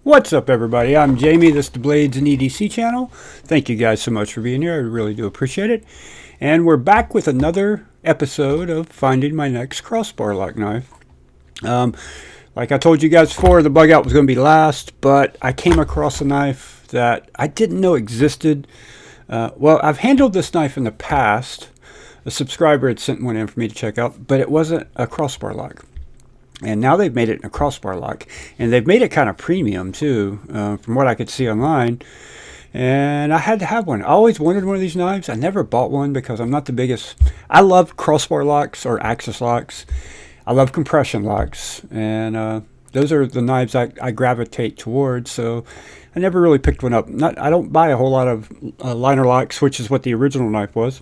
What's up, everybody? I'm Jamie. This is the Blades and EDC channel. Thank you guys so much for being here. I really do appreciate it. And we're back with another episode of finding my next crossbar lock knife. Like I told you guys before, the bug out was going to be last, but I came across a knife that I didn't know existed. Well, I've handled this knife in the past. A subscriber had sent one in for me to check out, but it wasn't a crossbar lock. And now they've made it in a crossbar lock. And they've made it kind of premium, too, from what I could see online. And I had to have one. I always wanted one of these knives. I never bought one because I'm not the biggest. I love crossbar locks or axis locks. I love compression locks. And those are the knives I gravitate towards. So I never really picked one up. I don't buy a whole lot of liner locks, which is what the original knife was.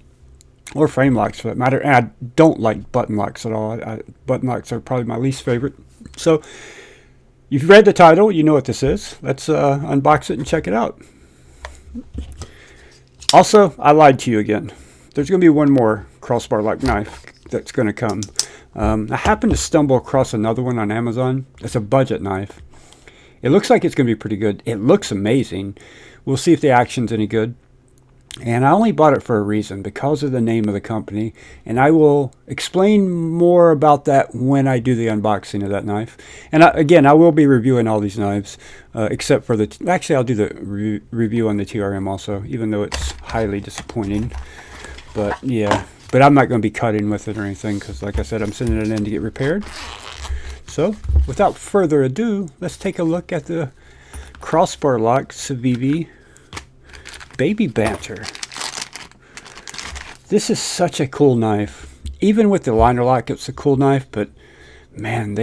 Or frame locks, for that matter. And I don't like button locks at all. Button locks are probably my least favorite. So, you've read the title. You know what this is. Let's unbox it and check it out. Also, I lied to you again. There's going to be one more crossbar lock knife that's going to come. I happened to stumble across another one on Amazon. It's a budget knife. It looks like it's going to be pretty good. It looks amazing. We'll see if the action's any good. And I only bought it for a reason, because of the name of the company. And I will explain more about that when I do the unboxing of that knife. And again, I will be reviewing all these knives, except for actually, I'll do the review on the TRM also, even though it's highly disappointing. But yeah, but I'm not going to be cutting with it or anything, because like I said, I'm sending it in to get repaired. So without further ado, let's take a look at the crossbar lock Civivi Baby Banter. This is such a cool knife. Even with the liner lock, it's a cool knife, but man,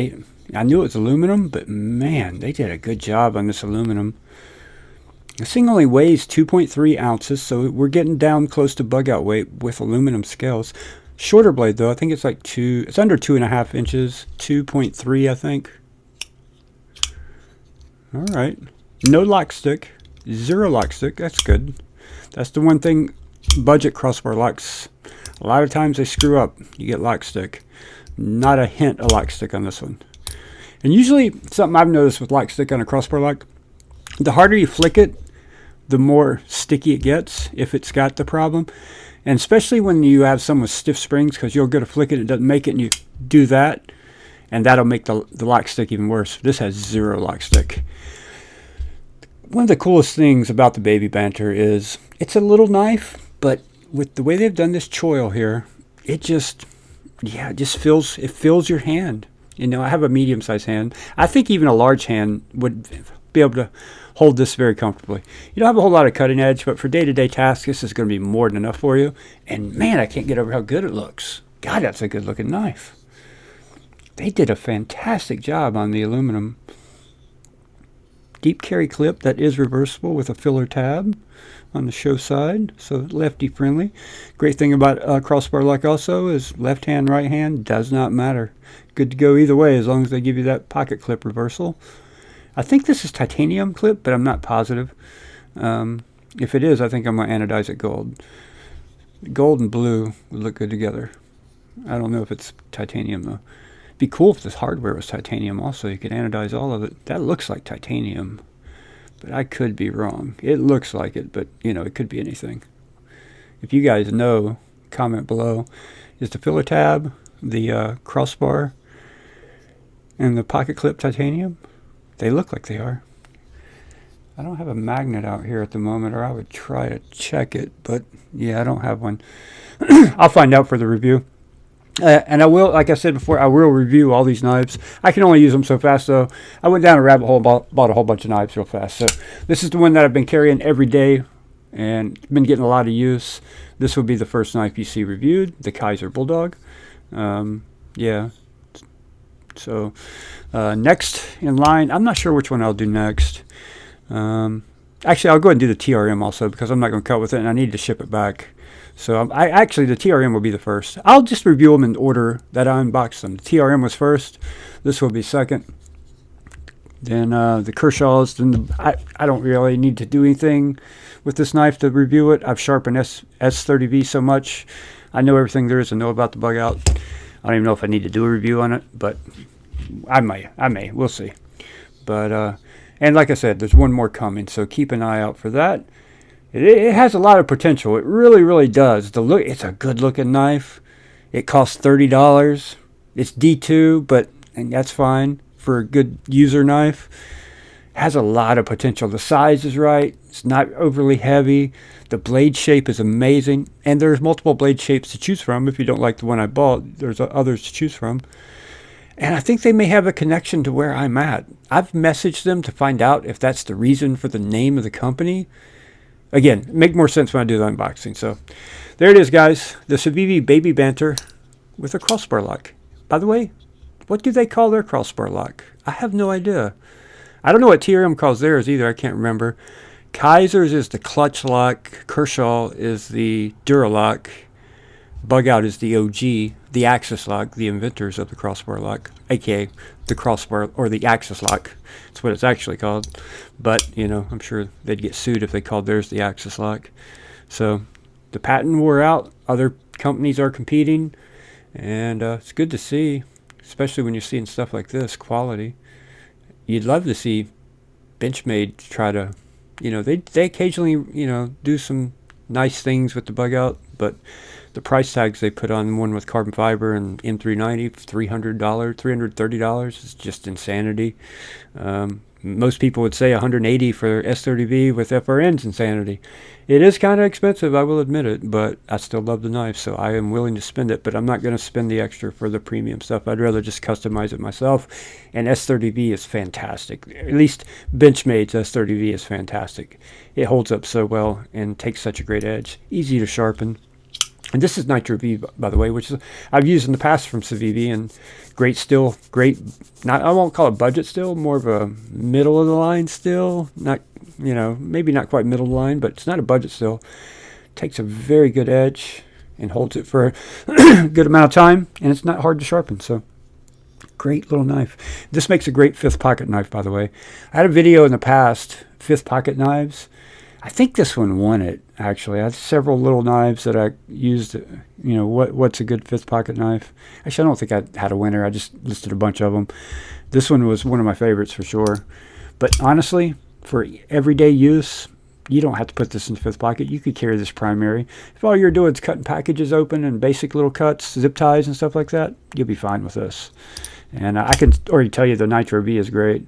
I knew it was aluminum, but man, they did a good job on this aluminum. This thing only weighs 2.3 ounces, so we're getting down close to bug out weight with aluminum scales. Shorter blade though, I think it's like it's under 2.5 inches, 2.3 I think. Alright, no lock stick, 0 lock stick, that's good. That's the one thing, budget crossbar locks, a lot of times they screw up. You get lock stick. Not a hint of lock stick on this one. And usually, something I've noticed with lock stick on a crossbar lock, the harder you flick it, the more sticky it gets, if it's got the problem. And especially when you have some with stiff springs, because you'll go to flick it, it doesn't make it, and you do that, and that'll make the lock stick even worse. This has 0 lock stick. One of the coolest things about the Baby Banter is it's a little knife, but with the way they've done this choil here, it just fills your hand. You know, I have a medium-sized hand. I think even a large hand would be able to hold this very comfortably. You don't have a whole lot of cutting edge, but for day-to-day tasks, this is going to be more than enough for you. And man, I can't get over how good it looks. God, that's a good-looking knife. They did a fantastic job on the aluminum. Deep carry clip that is reversible with a filler tab on the show side, so lefty friendly. Great thing about crossbar lock also is left hand, right hand does not matter. Good to go either way as long as they give you that pocket clip reversal. I think this is titanium clip, but I'm not positive. If it is, I think I'm going to anodize it gold. Gold and blue would look good together. I don't know if it's titanium though. Be cool if this hardware was titanium also. You could anodize all of it. That looks like titanium, but I could be wrong. It looks like it, but you know, it could be anything. If you guys know, comment below. Is the filler tab, the crossbar, and the pocket clip titanium? They look like they are. I don't have a magnet out here at the moment, or I would try to check it, but yeah, I don't have one. I'll find out for the review. And I will, like I said before, I will review all these knives. I can only use them so fast, though. I went down a rabbit hole, bought a whole bunch of knives real fast. So this is the one that I've been carrying every day and been getting a lot of use. This will be the first knife you see reviewed, the Kaiser Bulldog. Yeah. So next in line, I'm not sure which one I'll do next. Actually, I'll go ahead and do the TRM also, because I'm not going to cut with it, and I need to ship it back. So actually, the TRM will be the first. I'll just review them in order that I unboxed them. The TRM was first. This will be second. Then the Kershaws. Then I don't really need to do anything with this knife to review it. I've sharpened S30V so much. I know everything there is to know about the bug out. I don't even know if I need to do a review on it, but I may. We'll see. But And like I said, there's one more coming, so keep an eye out for that. It has a lot of potential. It really, really does. It's a good-looking knife. It costs $30. It's D2, and that's fine for a good user knife. It has a lot of potential. The size is right. It's not overly heavy. The blade shape is amazing. And there's multiple blade shapes to choose from. If you don't like the one I bought, there's others to choose from. And I think they may have a connection to where I'm at. I've messaged them to find out if that's the reason for the name of the company. Again, make more sense when I do the unboxing. So there it is, guys. The Civivi Baby Banter with a crossbar lock. By the way, what do they call their crossbar lock? I have no idea. I don't know what TRM calls theirs either. I can't remember. Kaiser's is the clutch lock. Kershaw is the Duralock. Bug Out is the OG, the Axis lock, the inventors of the crossbar lock, aka the crossbar or the Axis lock. That's what it's actually called. But, I'm sure they'd get sued if they called theirs the Axis lock. So the patent wore out. Other companies are competing. And it's good to see, especially when you're seeing stuff like this, quality. You'd love to see Benchmade try to, they occasionally, do some nice things with the Bug Out, but the price tags they put on one with carbon fiber and M390, $300, $330 is just insanity. Most people would say $180 for S30V with FRN's insanity. It is kind of expensive, I will admit it, but I still love the knife, so I am willing to spend it, but I'm not going to spend the extra for the premium stuff. I'd rather just customize it myself, and S30V is fantastic. At least Benchmade's S30V is fantastic. It holds up so well and takes such a great edge. Easy to sharpen. And this is Nitro V, by the way, which I've used in the past from Civivi, and great still, great, I won't call it budget still, more of a middle of the line still, not, maybe not quite middle of the line, but it's not a budget still. Takes a very good edge and holds it for a good amount of time, and it's not hard to sharpen, so great little knife. This makes a great fifth pocket knife, by the way. I had a video in the past, fifth pocket knives. I think this one won it, actually. I had several little knives that I used, what's a good fifth pocket knife. Actually, I don't think I had a winner. I just listed a bunch of them. This one was one of my favorites for sure. But honestly, for everyday use, you don't have to put this in the fifth pocket. You could carry this primary. If all you're doing is cutting packages open and basic little cuts, zip ties and stuff like that, you'll be fine with this. And I can already tell you the Nitro V is great.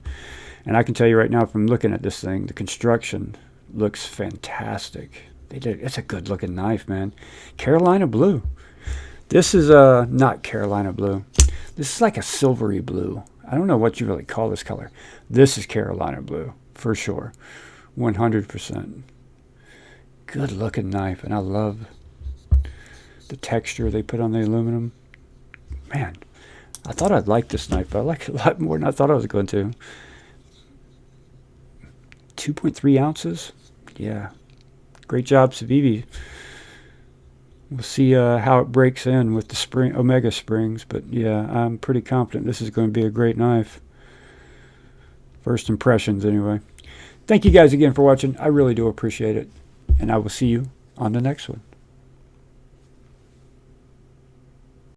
And I can tell you right now from looking at this thing, the construction looks fantastic. It's a good looking knife, man. Carolina blue. This is not Carolina blue. This is like a silvery blue. I don't know what you really call this color. This is Carolina blue for sure. 100%. Good looking knife, and I love the texture they put on the aluminum. Man, I thought I'd like this knife, but I like it a lot more than I thought I was going to. 2.3 ounces. Yeah, great job, Civivi. We'll see how it breaks in with the Omega springs, but yeah, I'm pretty confident this is going to be a great knife. First impressions, anyway. Thank you guys again for watching. I really do appreciate it, and I will see you on the next one.